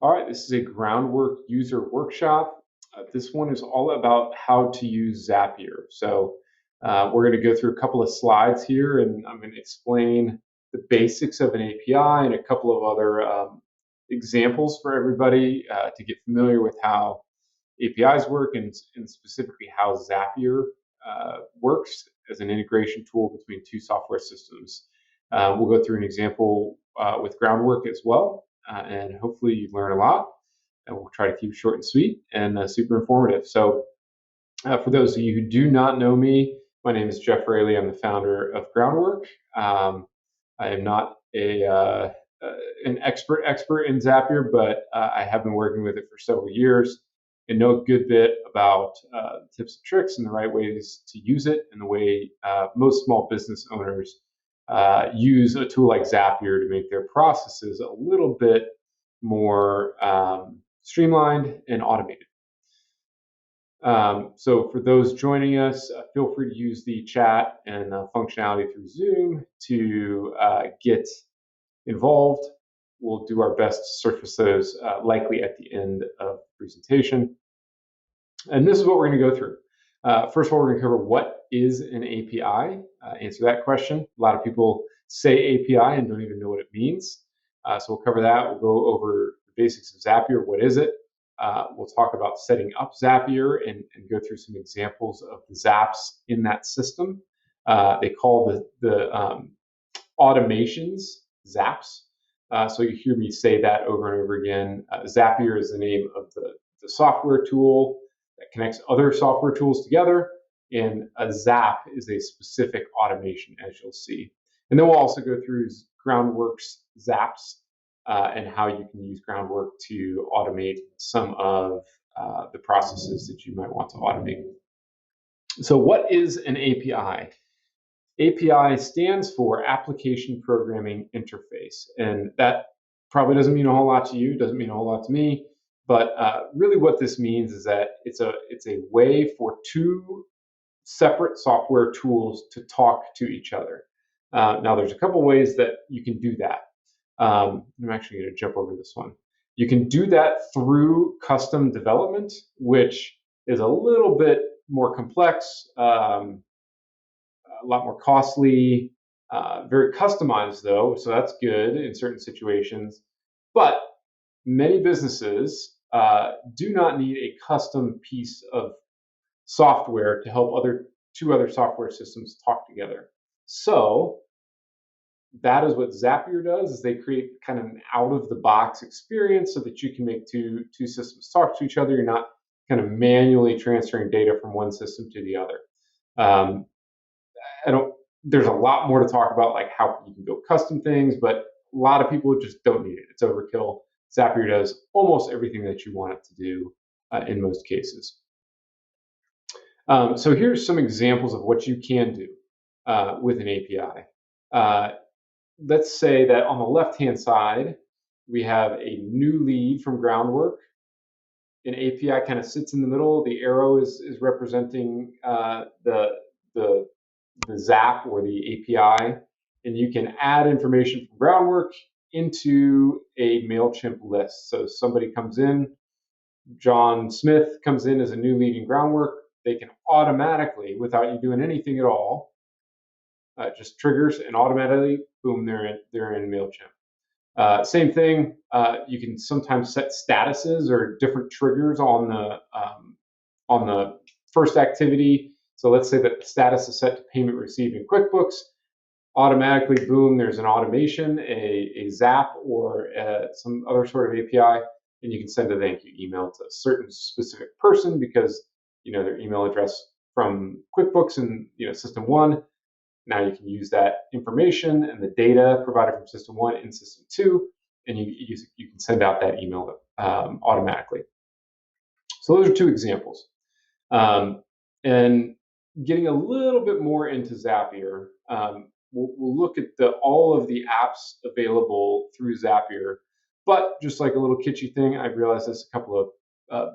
All right, this is a Groundwork user workshop. This one is all about how to use Zapier. So we're going to go through a couple of slides here, and I'm going to explain the basics of an API and a couple of other examples for everybody to get familiar with how APIs work and specifically how Zapier works as an integration tool between two software systems. We'll go through an example with Groundwork as well, and hopefully you learn a lot. And we'll try to keep it short and sweet and super informative. So for those of you who do not know me, my name is Jeff Raley. I'm the founder of Groundwork. I am not an expert in Zapier, but I have been working with it for several years and know a good bit about tips and tricks and the right ways to use it and the way most small business owners use a tool like Zapier to make their processes a little bit more streamlined and automated. So for those joining us, feel free to use the chat and functionality through Zoom to get involved. We'll do our best to surface those likely at the end of the presentation. And this is what we're going to go through. First of all, we're going to cover what is an API, answer that question. A lot of people say API and don't even know what it means. So we'll cover that. We'll go over the basics of Zapier. What is it? We'll talk about setting up Zapier and go through some examples of the Zaps in that system. They call the automations Zaps. So you hear me say that over and over again. Zapier is the name of the software tool that connects other software tools together, and a Zap is a specific automation, as you'll see. And then we'll also go through Groundwork's Zaps and how you can use Groundwork to automate some of the processes that you might want to automate. So what is an API? API stands for Application Programming Interface, and that probably doesn't mean a whole lot to you, doesn't mean a whole lot to me, but really what this means is that it's a way for two separate software tools to talk to each other. Now there's a couple ways that you can do that. I'm actually going to jump over this one. You can do that through custom development, which is a little bit more complex, a lot more costly, very customized though, so that's good in certain situations. But many businesses do not need a custom piece of software to help two other software systems talk together. So that is what Zapier does, is they create kind of an out-of-the-box experience so that you can make two systems talk to each other. You're not kind of manually transferring data from one system to the other. There's a lot more to talk about, like how you can build custom things, but a lot of people just don't need it. It's overkill. Zapier does almost everything that you want it to do in most cases. So here's some examples of what you can do with an API. Let's say that on the left-hand side, we have a new lead from Groundwork. An API kind of sits in the middle. The arrow is representing the Zap or the API, and you can add information from Groundwork into a MailChimp list. So somebody comes in, John Smith comes in as a new lead in Groundwork. They can automatically, without you doing anything at all, just triggers and automatically, boom, they're in MailChimp. Same thing, you can sometimes set statuses or different triggers on the first activity. So let's say that the status is set to payment received in QuickBooks. Automatically, boom, there's an automation, a Zap or some other sort of API, and you can send a thank you email to a certain specific person because their email address from QuickBooks and System 1. Now you can use that information and the data provided from System 1 in System 2, and you can send out that email automatically. So those are two examples. And getting a little bit more into Zapier, we'll look at all of the apps available through Zapier. But just like a little kitschy thing, I realized this a couple of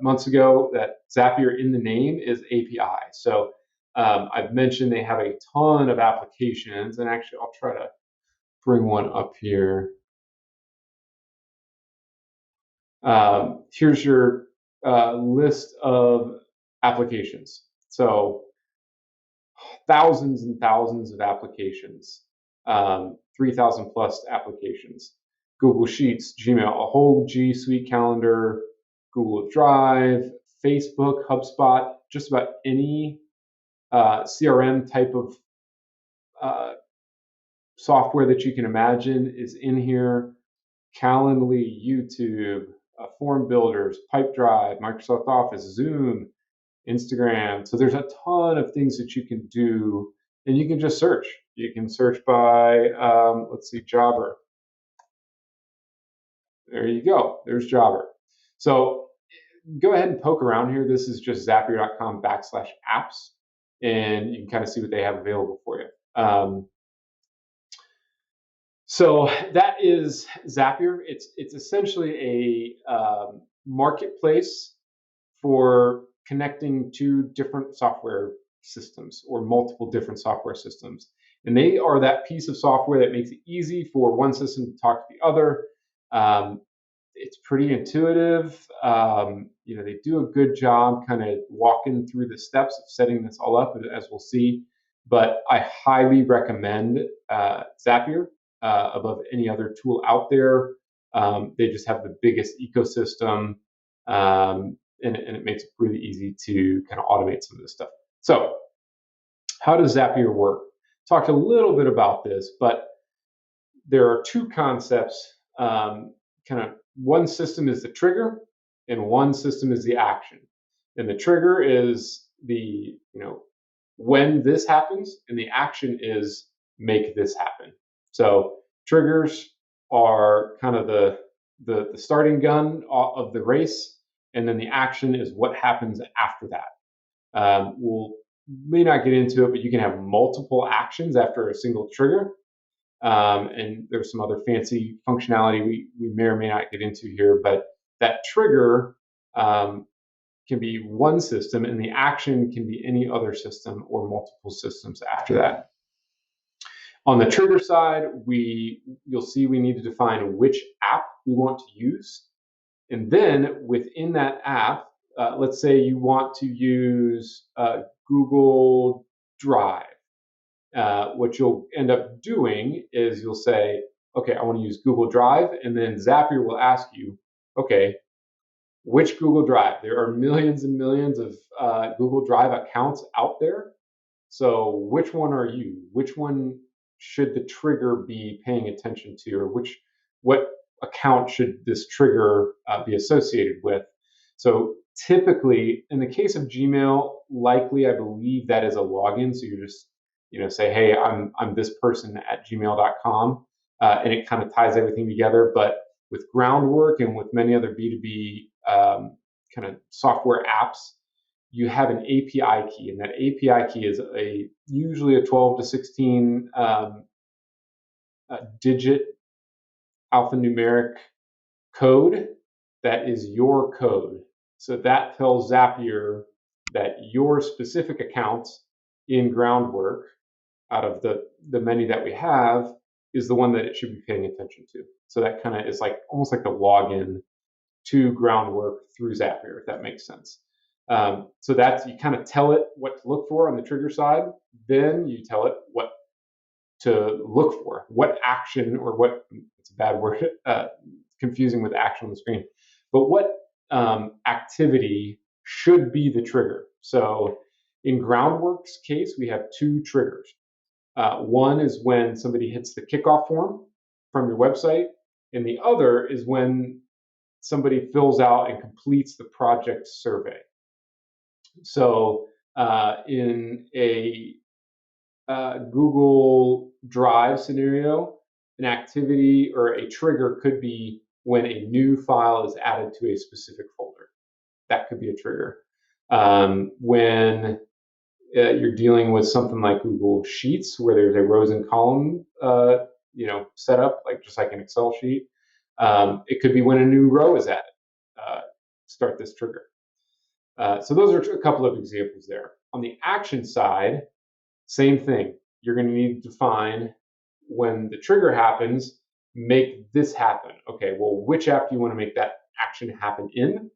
months ago that Zapier in the name is API. So I've mentioned they have a ton of applications, and actually I'll try to bring one up here. Here's your list of applications. So thousands and thousands of applications, 3,000 plus applications. Google Sheets, Gmail, a whole G Suite calendar, Google Drive, Facebook, HubSpot, just about any CRM type of software that you can imagine is in here. Calendly, YouTube, form builders, Pipedrive, Microsoft Office, Zoom, Instagram. So there's a ton of things that you can do, and you can just search. You can search by, let's see, Jobber. There you go. There's Jobber. So go ahead and poke around here. This is just zapier.com/apps, and you can kind of see what they have available for you. So that is Zapier. It's essentially a marketplace for connecting two different software systems or multiple different software systems. And they are that piece of software that makes it easy for one system to talk to the other. It's pretty intuitive. They do a good job kind of walking through the steps of setting this all up, as we'll see. But I highly recommend Zapier above any other tool out there. They just have the biggest ecosystem, and it makes it really easy to kind of automate some of this stuff. So how does Zapier work? Talked a little bit about this, but there are two concepts. One system is the trigger, and one system is the action. And the trigger is the, when this happens, and the action is make this happen. So triggers are kind of the starting gun of the race, and then the action is what happens after that. We'll may not get into it, but you can have multiple actions after a single trigger. And there's some other fancy functionality we may or may not get into here, but that trigger can be one system, and the action can be any other system or multiple systems after that. On the trigger side, you'll see we need to define which app we want to use. And then within that app, let's say you want to use Google Drive. What you'll end up doing is you'll say, okay, I want to use Google Drive, and then Zapier will ask you, okay, which Google Drive? There are millions and millions of Google Drive accounts out there. So which one are you? Which one should the trigger be paying attention to, or what account should this trigger be associated with? So typically, in the case of Gmail, likely I believe that is a login. So you just say, hey, I'm this person at gmail.com, and it kind of ties everything together. But with Groundwork and with many other B2B kind of software apps, you have an API key, and that API key is usually a 12 to 16 digit alphanumeric code that is your code. So that tells Zapier that your specific account in Groundwork, out of the many that we have, is the one that it should be paying attention to. So that kind of is almost like the login to Groundwork through Zapier, if that makes sense. So that's, you kind of tell it what to look for on the trigger side, then you tell it what to look for, what action, or what, it's a bad word, confusing with action on the screen, but what activity should be the trigger. So in Groundwork's case, we have two triggers. One is when somebody hits the kickoff form from your website, and the other is when somebody fills out and completes the project survey. So in a Google Drive scenario, an activity or a trigger could be when a new file is added to a specific folder. That could be a trigger. When you're dealing with something like Google Sheets, where there's a rows and column setup, just like an Excel sheet, it could be when a new row is added. Start this trigger. So those are a couple of examples there. On the action side, same thing. You're going to need to define when the trigger happens, make this happen. Okay, well, which app do you want to make that action happen in,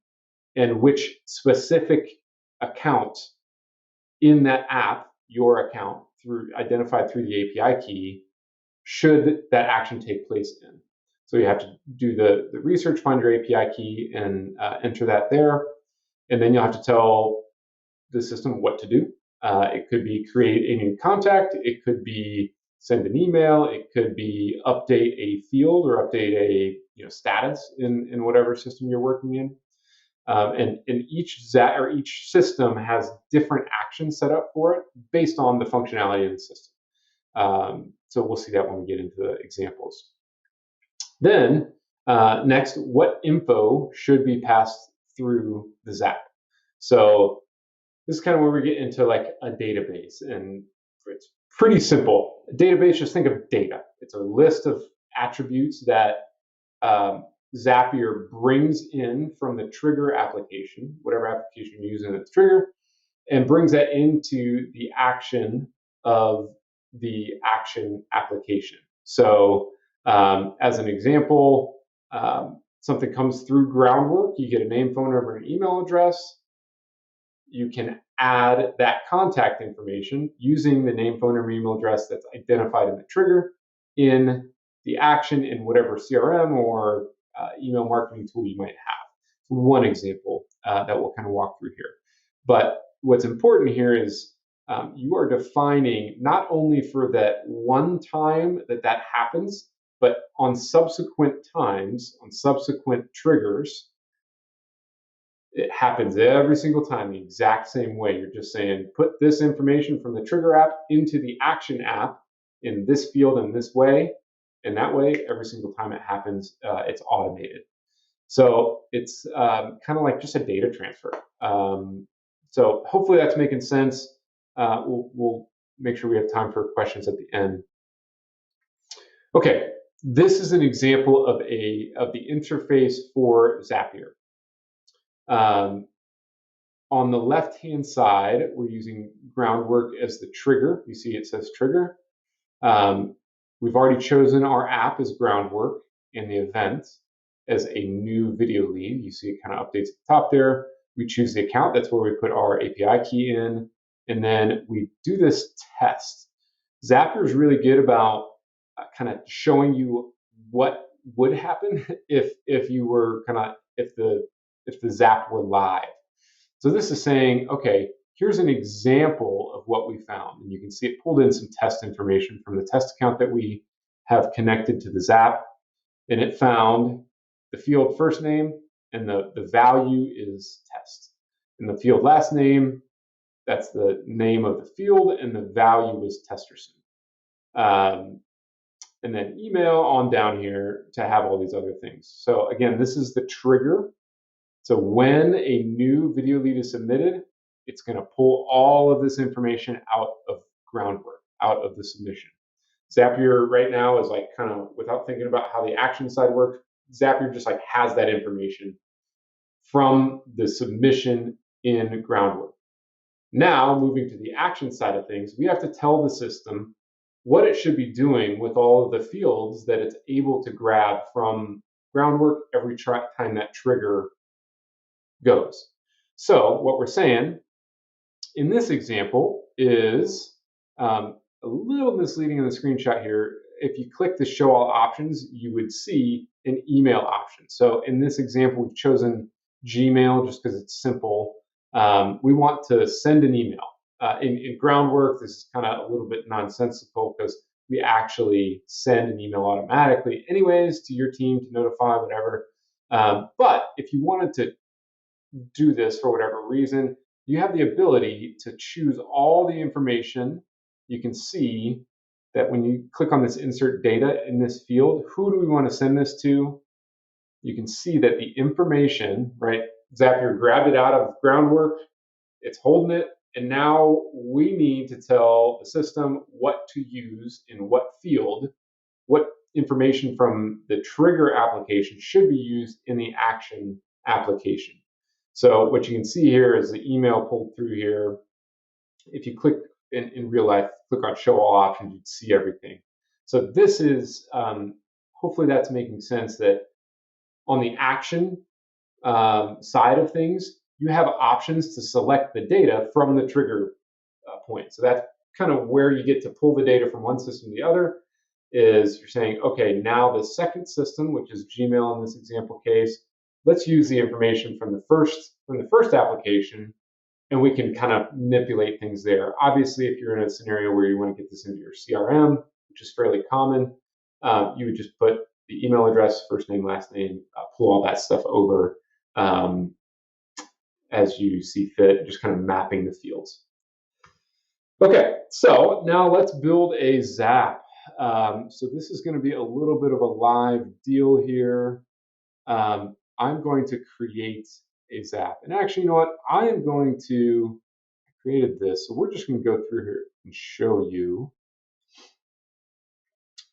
and which specific account in that app, your account, identified through the API key, should that action take place in. So you have to do the research, find your API key, and enter that there. And then you'll have to tell the system what to do. It could be create a new contact. It could be send an email. It could be update a field or update a status in whatever system you're working in. And each system has different actions set up for it based on the functionality of the system. So we'll see that when we get into the examples. Then next, what info should be passed through the Zap? So this is kind of where we get into like a database, and it's pretty simple. A database, just think of data. It's a list of attributes that Zapier brings in from the trigger application, whatever application you're using that's trigger, and brings that into the action of the action application. So as an example, something comes through Groundwork, you get a name, phone number, and email address. You can add that contact information using the name, phone number, email address that's identified in the trigger in the action in whatever CRM or email marketing tool you might have. One example that we'll kind of walk through here. But what's important here is you are defining not only for that one time that happens, but on subsequent times, on subsequent triggers, it happens every single time the exact same way. You're just saying, put this information from the trigger app into the action app in this field in this way. And that way, every single time it happens, it's automated. So it's kind of like just a data transfer. So hopefully that's making sense. We'll make sure we have time for questions at the end. Okay, this is an example of the interface for Zapier. On the left-hand side, we're using Groundwork as the trigger. You see it says trigger. We've already chosen our app as Groundwork and the event as a new video lead. You see it kind of updates at the top there. We choose the account. That's where we put our API key in. And then we do this test. Zapier is really good about kind of showing you what would happen if you were if the Zap were live. So this is saying, okay, here's an example of what we found. And you can see it pulled in some test information from the test account that we have connected to the Zap. And it found the field first name, and the value is test. And the field last name, that's the name of the field, and the value was Testerson. And then email on down here to have all these other things. So again, this is the trigger. So when a new video lead is submitted, it's going to pull all of this information out of Groundwork, out of the submission. Zapier right now is like kind of, without thinking about how the action side works, Zapier just like has that information from the submission in Groundwork. Now, moving to the action side of things, we have to tell the system what it should be doing with all of the fields that it's able to grab from Groundwork every time that trigger goes. So what we're saying in this example is a little misleading in the screenshot here. If you click the show all options, you would see an email option. So in this example, we've chosen Gmail just because it's simple. We want to send an email. In Groundwork, this is kind of a little bit nonsensical because we actually send an email automatically anyways to your team to notify whatever. But if you wanted to do this for whatever reason, you have the ability to choose all the information. You can see that when you click on this insert data in this field, who do we want to send this to? You can see that the information, right? Zapier grabbed it out of Groundwork, it's holding it, and now we need to tell the system what to use in what field, what information from the trigger application should be used in the action application. So what you can see here is the email pulled through here. If you click in real life, click on show all options, you'd see everything. So this is, hopefully that's making sense that on the action, side of things, you have options to select the data from the trigger point. So that's kind of where you get to pull the data from one system to the other. Is you're saying, okay, now the second system, which is Gmail in this example case, let's use the information from the first application, and we can kind of manipulate things there. Obviously, if you're in a scenario where you want to get this into your CRM, which is fairly common, you would just put the email address, first name, last name, pull all that stuff over as you see fit, just kind of mapping the fields. Okay, so now let's build a Zap. So this is going to be a little bit of a live deal here. I'm going to create a Zap. And actually, you know what? I created this. So we're just going to go through here and show you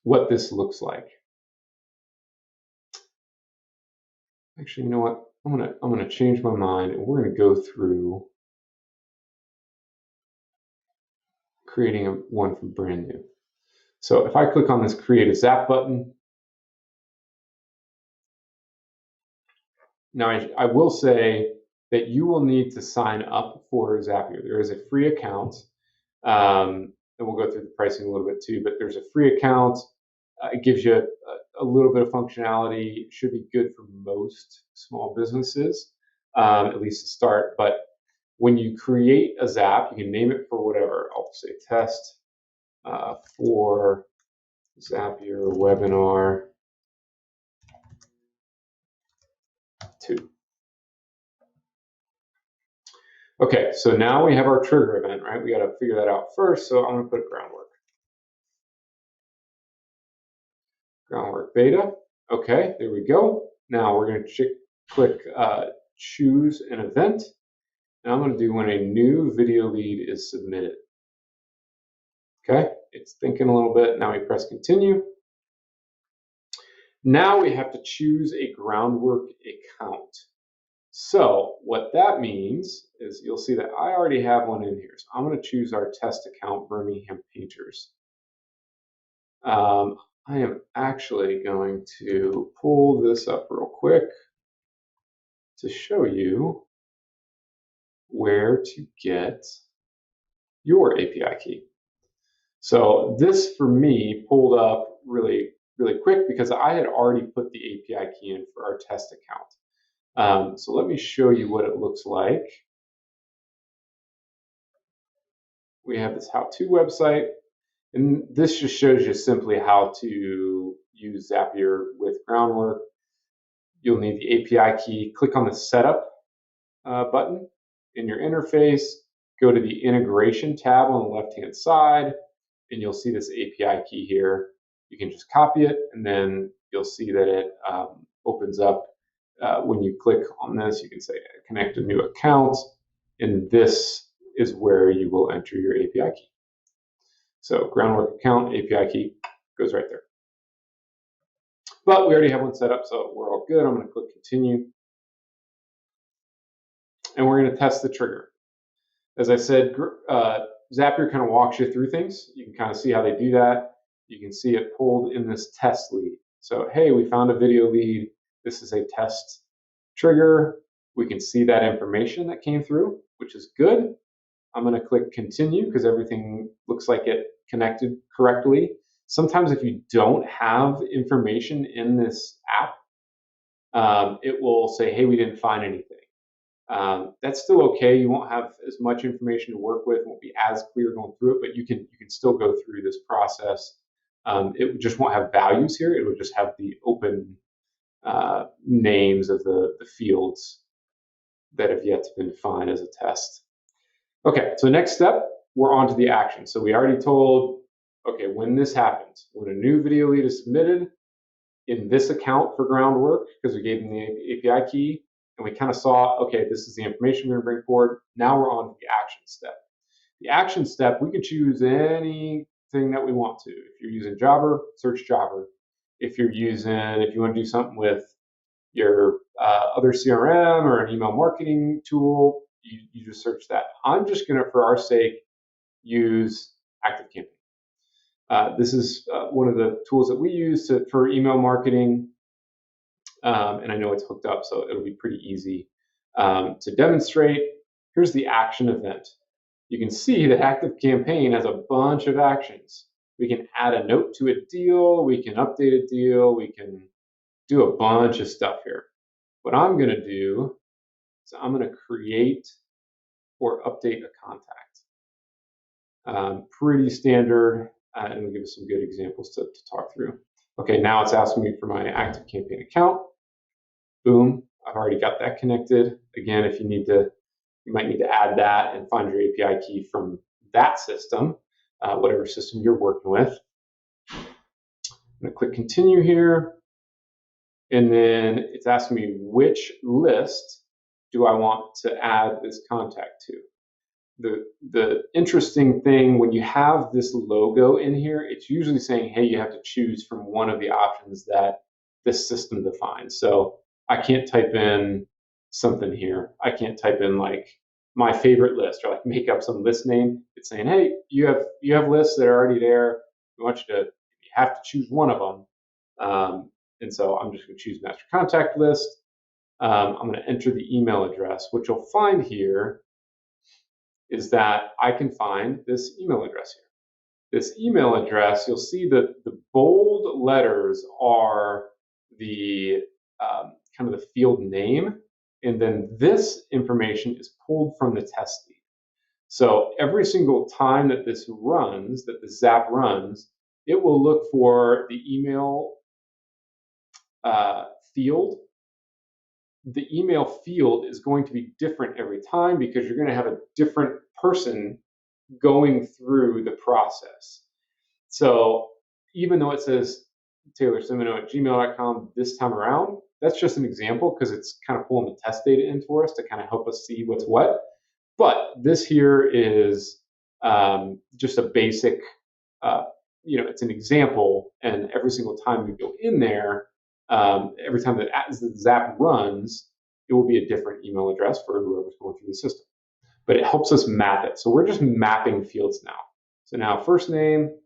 what this looks like. Actually, you know what? I'm gonna change my mind, and we're going to go through creating one from brand new. So if I click on this Create a Zap button, now I will say that you will need to sign up for Zapier. There is a free account, and we'll go through the pricing a little bit too, but there's a free account. It gives you a little bit of functionality. It should be good for most small businesses, at least to start. But when you create a Zap, you can name it for whatever. I'll say test for Zapier webinar 2. Okay, so now we have our trigger event, right? We got to figure that out first. So I'm going to put Groundwork. Groundwork beta. Okay, there we go. Now we're going to click choose an event. And I'm going to do when a new video lead is submitted. Okay, it's thinking a little bit. Now we press continue. Now we have to choose a Groundwork account. So what that means is you'll see that I already have one in here. So I'm going to choose our test account, Birmingham Painters. I am actually going to pull this up real quick to show you where to get your API key. So this for me pulled up really quick because I had already put the API key in for our test account. So let me show you what it looks like. We have this how-to website, and this just shows you simply how to use Zapier with Groundwork. You'll need the API key. Click on the setup button in your interface. Go to the integration tab on the left-hand side, and you'll see this API key here. You can just copy it, and then you'll see that it opens up. When you click on this, you can say connect a new account, and this is where you will enter your API key. So Groundwork account, API key goes right there. But we already have one set up, so we're all good. I'm going to click continue. And we're going to test the trigger. As I said, Zapier kind of walks you through things. You can kind of see how they do that. You can see it pulled in this test lead. So, hey, we found a video lead. This is a test trigger. We can see that information that came through, which is good. I'm going to click continue because everything looks like it connected correctly. Sometimes if you don't have information in this app, it will say, hey, we didn't find anything. That's still okay. You won't have as much information to work with. It won't be as clear going through it, but you can still go through this process. It just won't have values here. It will just have the open names of the fields that have yet to be defined as a test. Okay, so next step, we're on to the action. So we already told, okay, when this happens, when a new video lead is submitted in this account for Groundwork, because we gave them the API key, and we kind of saw, okay, this is the information we're going to bring forward. Now we're on to the action step. The action step, we can choose anything that we want to. If you're using Jobber, search Jobber. If you want to do something with your other CRM or an email marketing tool, you just search that. I'm just going to, for our sake, use ActiveCampaign. This is one of the tools that we use for email marketing. and I know it's hooked up, so it'll be pretty easy to demonstrate. Here's the action event. You can see that ActiveCampaign has a bunch of actions. We can add a note to a deal, we can update a deal, we can do a bunch of stuff here. What I'm going to do is I'm going to create or update a contact. Pretty standard, and we'll give us some good examples to talk through. Okay, now it's asking me for my ActiveCampaign account. Boom, I've already got that connected. Again, if you need to, you might need to add that and find your API key from that system, whatever system you're working with. I'm going to click continue here, and then it's asking me which list do I want to add this contact to. The interesting thing, when you have this logo in here, it's usually saying, hey, you have to choose from one of the options that this system defines. So I can't type in something here. I can't type in like my favorite list or like make up some list name. It's saying, hey, you have lists that are already there. We want you have to choose one of them. And so I'm just going to choose master contact list. I'm going to enter the email address. What you'll find here is that I can find this email address here. This email address, you'll see that the bold letters are the kind of the field name, and then this information is pulled from the test lead. So every single time that this runs, that the Zap runs, it will look for the email field. The email field is going to be different every time because you're going to have a different person going through the process. So even though it says taylorsemino@gmail.com this time around, that's just an example because it's kind of pulling the test data in for us to kind of help us see what's what. But this here is just a basic, it's an example, and every single time we go in there, every time that the Zap runs, it will be a different email address for whoever's going through the system. But it helps us map it. So we're just mapping fields now. So now first name,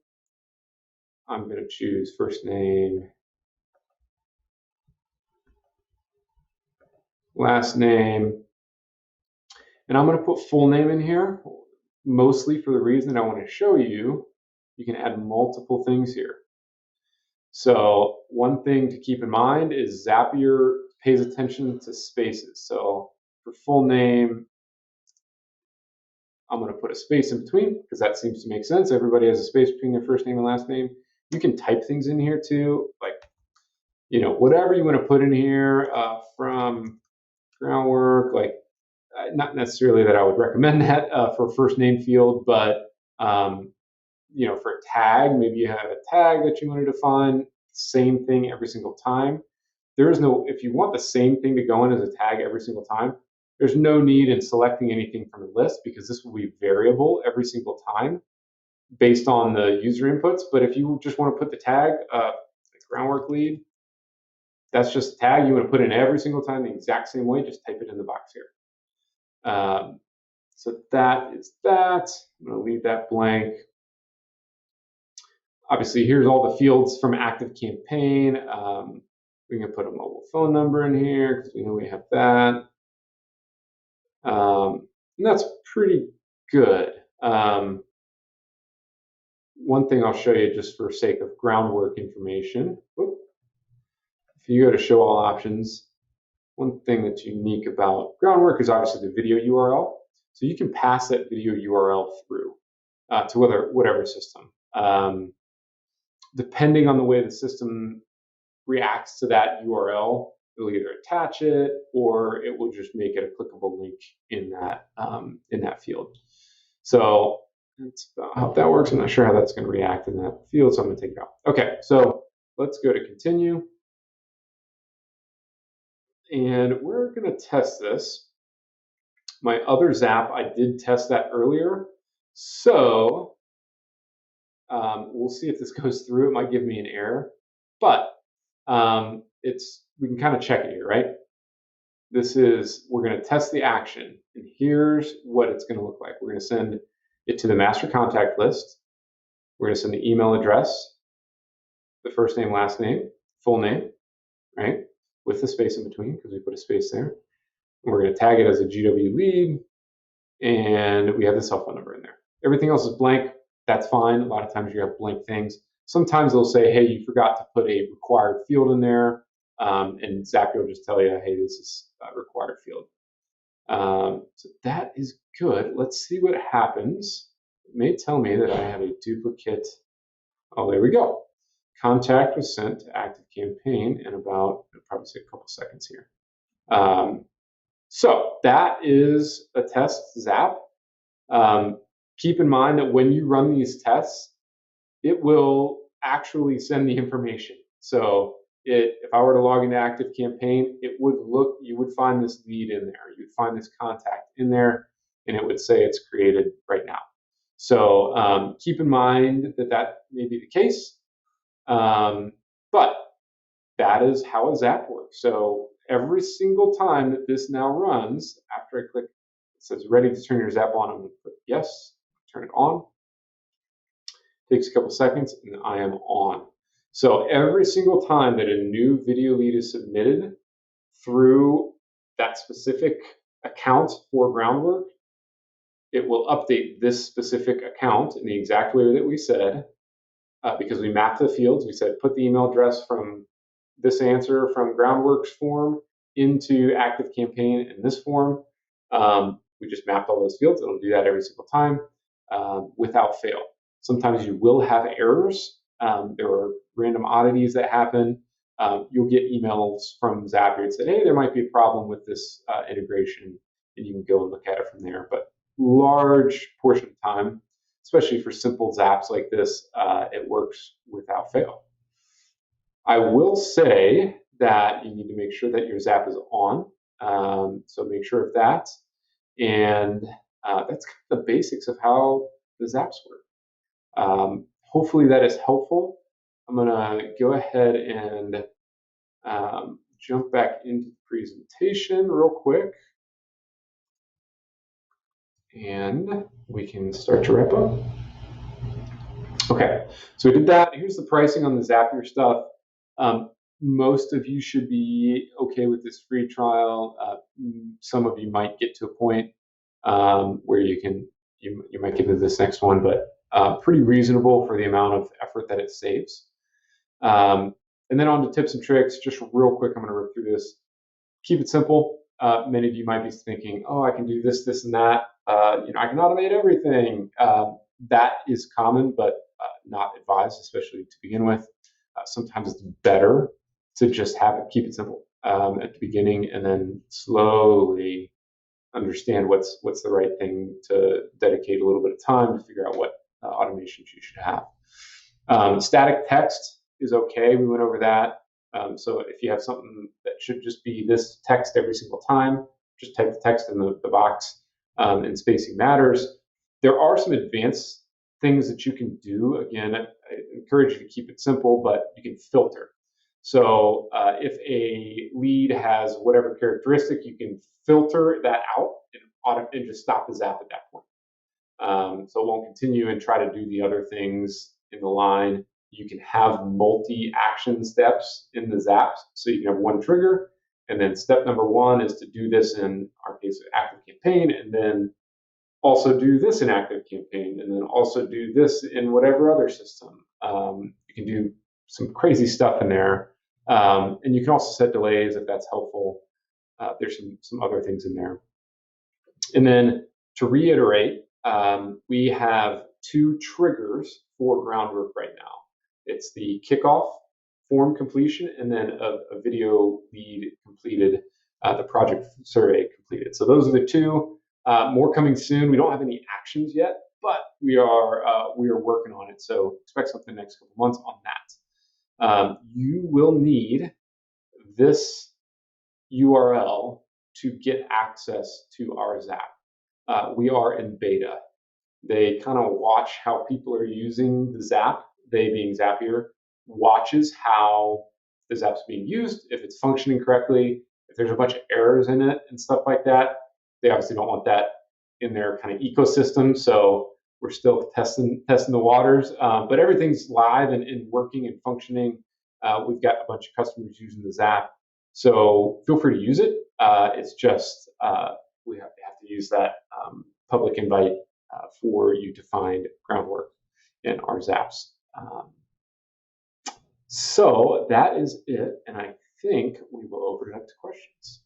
I'm going to choose first name, last name, and I'm going to put full name in here, mostly for the reason I want to show you, you can add multiple things here. So one thing to keep in mind is Zapier pays attention to spaces. So for full name, I'm going to put a space in between because that seems to make sense. Everybody has a space between their first name and last name. You can type things in here too, like, whatever you want to put in here from Groundwork, like not necessarily that I would recommend that for first name field, but for a tag, maybe you have a tag that you want to define, same thing every single time. There is no, if you want the same thing to go in as a tag every single time, there's no need in selecting anything from the list because this will be variable every single time based on the user inputs. But if you just want to put the tag, Groundwork lead, that's just a tag you want to put in every single time the exact same way, just type it in the box here. So that is that. I'm going to leave that blank. Obviously, here's all the fields from ActiveCampaign. We can put a mobile phone number in here because we know we have that. And that's pretty good. One thing I'll show you just for sake of Groundwork information. If you go to show all options, one thing that's unique about Groundwork is obviously the video URL. So you can pass that video URL through to whatever system. Depending on the way the system reacts to that URL, it'll either attach it or it will just make it a clickable link in that field. So that's about how that works. I'm not sure how that's going to react in that field, so I'm going to take it out. Okay, so let's go to continue. And we're going to test this. My other Zap, I did test that earlier. So we'll see if this goes through. It might give me an error, but we can kind of check it here, right? We're going to test the action, and here's what it's going to look like. We're going to send it to the master contact list. We're going to send the email address, the first name, last name, full name, right? with the space in between because we put a space there. And we're going to tag it as a GW lead, and we have the cell phone number in there. Everything else is blank. That's fine. A lot of times you have blank things. Sometimes they'll say, hey, you forgot to put a required field in there, and Zapier will just tell you, hey, this is a required field. So that is good. Let's see what happens. It may tell me that I have a duplicate. Oh, there we go. Contact was sent to active campaign in about, it'll probably say a couple seconds here. So that is a test Zap. Keep in mind that when you run these tests, it will actually send the information. So if I were to log into active campaign, it would look, you would find this lead in there. You'd find this contact in there, and it would say it's created right now. So keep in mind that that may be the case, but that is how a Zap works. So every single time that this now runs, after I click, it says ready to turn your Zap on, I'm going to click yes, turn it on. Takes a couple seconds, and I am on. So every single time that a new video lead is submitted through that specific account for Groundwork, it will update this specific account in the exact way that we said, because we mapped the fields. We said put the email address from this answer from Groundwork's form into active campaign in this form. We just mapped all those fields. It'll do that every single time without fail. Sometimes you will have errors. There are random oddities that happen. You'll get emails from Zapier that say, hey, there might be a problem with this integration, and you can go and look at it from there. But large portion of the time, especially for simple Zaps like this, it works without fail. I will say that you need to make sure that your Zap is on. So make sure of that. And that's kind of the basics of how the Zaps work. Hopefully that is helpful. I'm going to go ahead and jump back into the presentation real quick, and we can start to wrap up. Okay, so we did that. Here's the pricing on the Zapier stuff. Most of you should be okay with this free trial. Some of you might get to a point where you might get into this next one, but pretty reasonable for the amount of effort that it saves. And then on to tips and tricks. Just real quick, I'm going to rip through this. Keep it simple. Many of you might be thinking, oh, I can do this, this, and that. I can automate everything. That is common, but not advised, especially to begin with. Sometimes it's better to just keep it simple at the beginning, and then slowly understand what's the right thing to dedicate a little bit of time to figure out what automations you should have. Static text is okay. We went over that. So if you have something that should just be this text every single time, just type the text in the box, and spacing matters. There are some advanced things that you can do. Again, I encourage you to keep it simple, but you can filter. So if a lead has whatever characteristic, you can filter that out and just stop the Zap at that point. So it won't continue and try to do the other things in the line. You can have multi-action steps in the Zaps. So you can have one trigger, and then step number one is to do this in our case of active campaign, and then also do this in active campaign, and then also do this in whatever other system. You can do some crazy stuff in there. And you can also set delays if that's helpful. There's some other things in there. And then to reiterate, we have two triggers for Groundwork right now. It's the kickoff form completion, and then a video lead completed, the project survey completed. So those are the two. More coming soon. We don't have any actions yet, but we are working on it. So expect something next couple months on that. You will need this URL to get access to our Zap. We are in beta. They kind of watch how people are using the Zap. They, being Zapier, watches how the Zap's being used, if it's functioning correctly, if there's a bunch of errors in it and stuff like that. They obviously don't want that in their kind of ecosystem, so we're still testing the waters. But everything's live and working and functioning. We've got a bunch of customers using the Zap, So feel free to use it. It's just we have to use that public invite for you to find Groundwork in our Zaps. So that is it, and I think we will open it up to questions.